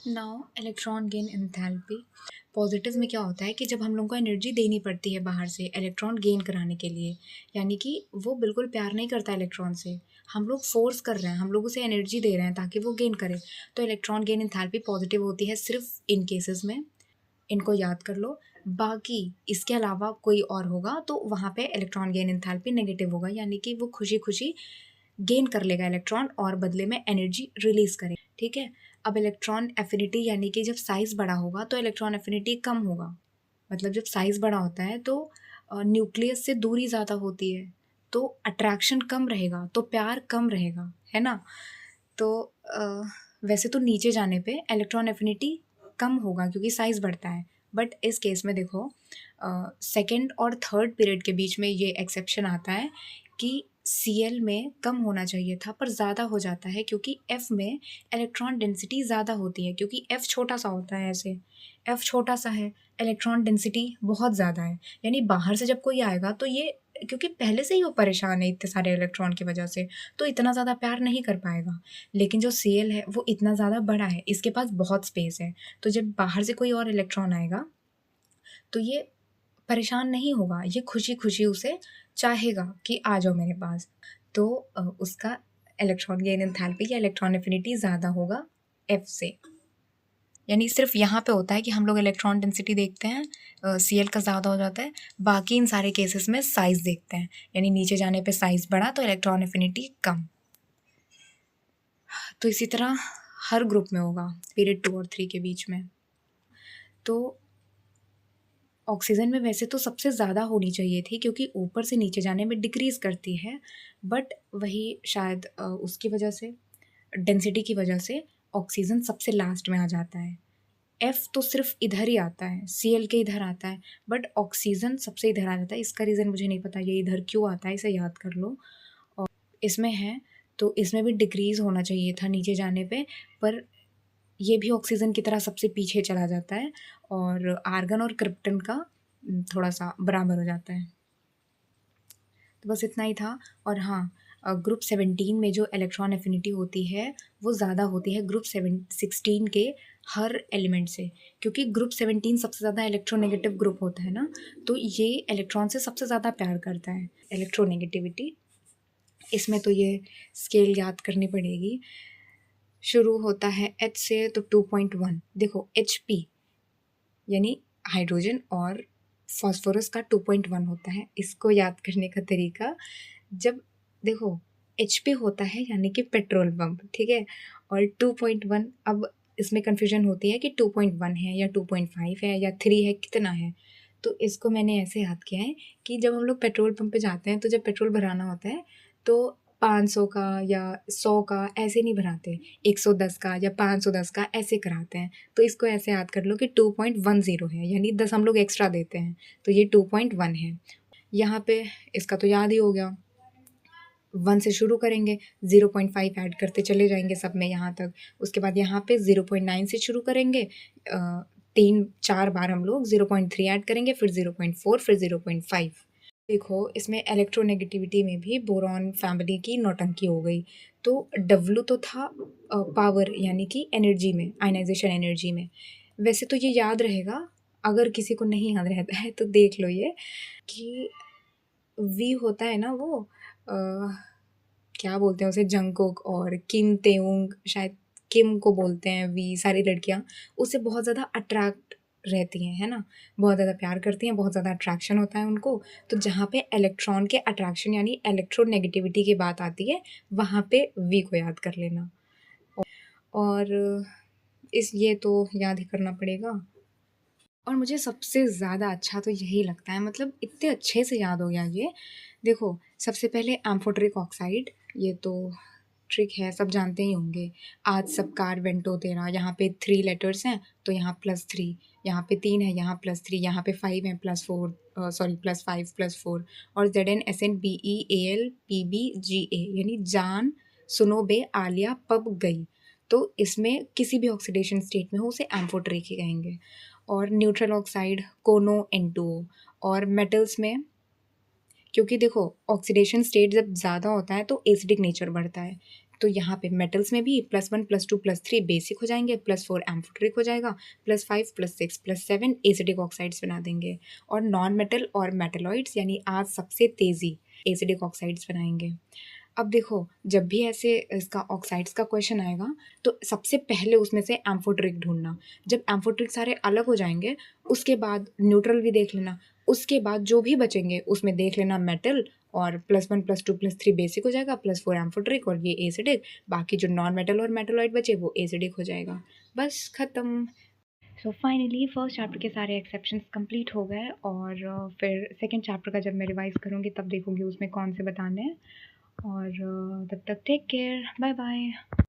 Now electron gain enthalpy. Positive में क्या होता है कि जब हम लोगों को एनर्जी देनी पड़ती है बाहर से इलेक्ट्रॉन गेन कराने के लिए, यानी कि वो बिल्कुल प्यार नहीं करता इलेक्ट्रॉन से, हम लोग फोर्स कर रहे हैं, हम लोग उसे एनर्जी दे रहे हैं ताकि वो गेन करे, तो इलेक्ट्रॉन गेन एंथैल्पी पॉजिटिव होती है सिर्फ इन केसेस में। इनको याद कर लो। बाकी इसके अलावा कोई और होगा तो वहाँ पे इलेक्ट्रॉन गेन एंथैल्पी नेगेटिव होगा, यानी कि वो खुशी खुशी गेन कर लेगा इलेक्ट्रॉन और बदले में एनर्जी रिलीज करे। ठीक है। अब इलेक्ट्रॉन एफिनिटी, यानी कि जब साइज बड़ा होगा तो इलेक्ट्रॉन एफिनिटी कम होगा। मतलब जब साइज बड़ा होता है तो न्यूक्लियस से दूरी ज़्यादा होती है, तो अट्रैक्शन कम रहेगा, तो प्यार कम रहेगा, है ना। तो वैसे तो नीचे जाने पे इलेक्ट्रॉन एफिनिटी कम होगा क्योंकि साइज बढ़ता है, बट इस केस में देखो सेकंड और थर्ड पीरियड के बीच में ये एक्सेप्शन आता है कि Cl में कम होना चाहिए था पर ज़्यादा हो जाता है क्योंकि F में इलेक्ट्रॉन डेंसिटी ज़्यादा होती है, क्योंकि F छोटा सा होता है। ऐसे F छोटा सा है, इलेक्ट्रॉन डेंसिटी बहुत ज़्यादा है, यानी बाहर से जब कोई आएगा तो ये, क्योंकि पहले से ही वो परेशान है इतने सारे इलेक्ट्रॉन की वजह से, तो इतना ज़्यादा प्यार नहीं कर पाएगा। लेकिन जो Cl है वो इतना ज़्यादा बड़ा है, इसके पास बहुत स्पेस है, तो जब बाहर से कोई और इलेक्ट्रॉन आएगा तो ये परेशान नहीं होगा, ये खुशी खुशी उसे चाहेगा कि आ जाओ मेरे पास। तो उसका इलेक्ट्रॉन गेन एंथैल्पी या इलेक्ट्रॉन एफिनिटी ज़्यादा होगा F से। यानी सिर्फ यहाँ पे होता है कि हम लोग इलेक्ट्रॉन डेंसिटी देखते हैं, Cl का ज़्यादा हो जाता है, बाकी इन सारे केसेस में साइज़ देखते हैं, यानी नीचे जाने पे साइज़ बढ़ा तो इलेक्ट्रॉन एफिनिटी कम। तो इसी तरह हर ग्रुप में होगा पीरियड 2 और 3 के बीच में। तो ऑक्सीजन में वैसे तो सबसे ज़्यादा होनी चाहिए थी क्योंकि ऊपर से नीचे जाने में डिक्रीज़ करती है, बट वही शायद उसकी वजह से, डेंसिटी की वजह से ऑक्सीजन सबसे लास्ट में आ जाता है। एफ तो सिर्फ इधर ही आता है, Cl के इधर आता है, बट ऑक्सीजन सबसे इधर आ जाता है। इसका रीज़न मुझे नहीं पता ये इधर क्यों आता है, इसे याद कर लो। और इसमें है तो इसमें भी डिक्रीज़ होना चाहिए था नीचे जाने पे, पर ये भी ऑक्सीजन की तरह सबसे पीछे चला जाता है और आर्गन और क्रिप्टन का थोड़ा सा बराबर हो जाता है। तो बस इतना ही था। और हाँ, ग्रुप 17 में जो इलेक्ट्रॉन एफिनिटी होती है वो ज़्यादा होती है ग्रुप 16 के हर एलिमेंट से, क्योंकि ग्रुप 17 सबसे ज़्यादा इलेक्ट्रोनेगेटिव ग्रुप होता है ना, तो ये इलेक्ट्रॉन से सबसे ज़्यादा प्यार करता है। इलेक्ट्रोनेगेटिविटी, इसमें तो ये स्केल याद करनी पड़ेगी। शुरू होता है H से तो 2.1, देखो HP यानी हाइड्रोजन और फास्फोरस का 2.1 होता है। इसको याद करने का तरीका, जब देखो HP होता है यानी कि पेट्रोल पंप, ठीक है, और 2.1, अब इसमें कन्फ्यूजन होती है कि 2.1 है या 2.5 है या 3 है, कितना है। तो इसको मैंने ऐसे याद किया है कि जब हम लोग पेट्रोल पंप पे जाते हैं तो जब पेट्रोल भराना होता है तो 500 का या 100 का ऐसे नहीं भराते, 110 का या 510 का ऐसे कराते हैं। तो इसको ऐसे याद कर लो कि 2.10 है, यानी 10 हम लोग एक्स्ट्रा देते हैं, तो ये 2.1 है। यहाँ पे इसका तो याद ही हो गया, 1 से शुरू करेंगे, 0.5 ऐड करते चले जाएंगे सब में यहाँ तक। उसके बाद यहाँ पे 0.9 से शुरू करेंगे, 3-4 बार हम लोग 0.3 ऐड करेंगे, फिर 0.4, फिर 0.5। देखो इसमें इलेक्ट्रोनेगेटिविटी में भी बोरॉन फैमिली की नौटंकी हो गई। तो W तो था पावर यानी कि एनर्जी में, आयनाइजेशन एनर्जी में। वैसे तो ये याद रहेगा, अगर किसी को नहीं याद रहता है तो देख लो ये कि V होता है ना वो, क्या बोलते हैं उसे, जंगकोक और किम तेउंग, शायद किम को बोलते हैं वी, सारी लड़कियाँ उससे बहुत ज़्यादा अट्रैक्ट रहती हैं, है ना, बहुत ज़्यादा प्यार करती हैं, बहुत ज़्यादा अट्रैक्शन होता है उनको। तो जहाँ पे इलेक्ट्रॉन के अट्रैक्शन यानी इलेक्ट्रोनेगेटिविटी की बात आती है, वहाँ पे वी को याद कर लेना। और इस ये तो याद ही करना पड़ेगा। और मुझे सबसे ज़्यादा अच्छा तो यही लगता है, मतलब इतने अच्छे से याद हो गया ये। देखो सबसे पहले एम्फोटेरिक ऑक्साइड, ये तो ट्रिक है, सब जानते ही होंगे। आज सब कार वेंटो तेरा, यहाँ पे 3 लेटर्स हैं तो यहाँ +3, यहाँ पे 3 है, यहाँ +3, यहाँ पे 5 है, +4, सॉरी +5 +4। और ZNSNBEALPBGA यानी जान सुनो बे आलिया पब गई। तो इसमें किसी भी ऑक्सीडेशन स्टेट में हो उसे एम्फोटेरिक ही कहेंगे। और न्यूट्रल ऑक्साइड कोनो N2O। और मेटल्स में, क्योंकि देखो ऑक्सीडेशन स्टेट जब ज़्यादा होता है तो एसिडिक नेचर बढ़ता है, तो यहाँ पे मेटल्स में भी +1 +2 +3 बेसिक हो जाएंगे, +4 एम्फोटेरिक हो जाएगा, +5 +6 +7 एसिडिक ऑक्साइड्स बना देंगे। और नॉन मेटल और मेटलॉइड्स यानी आज सबसे तेज़ी एसिडिक ऑक्साइड्स बनाएंगे। अब देखो, जब भी ऐसे इसका ऑक्साइड्स का क्वेश्चन आएगा तो सबसे पहले उसमें से एम्फोटेरिक ढूंढना। जब एम्फोटेरिक सारे अलग हो जाएंगे उसके बाद न्यूट्रल भी देख लेना, उसके बाद जो भी बचेंगे उसमें देख लेना मेटल, और +1 +2 +3 बेसिक हो जाएगा, +4 एम्फोटेरिक और ये एसिडिक। बाकी जो नॉन मेटल और मेटलॉइड बचे वो एसिडिक हो जाएगा। बस ख़त्म। सो फाइनली फर्स्ट चैप्टर के सारे एक्सेप्शंस कंप्लीट हो गए, और फिर सेकंड चैप्टर का जब मैं रिवाइज़ करूँगी तब देखूँगी उसमें कौन से बताने हैं। और तब तक टेक केयर, बाय बाय।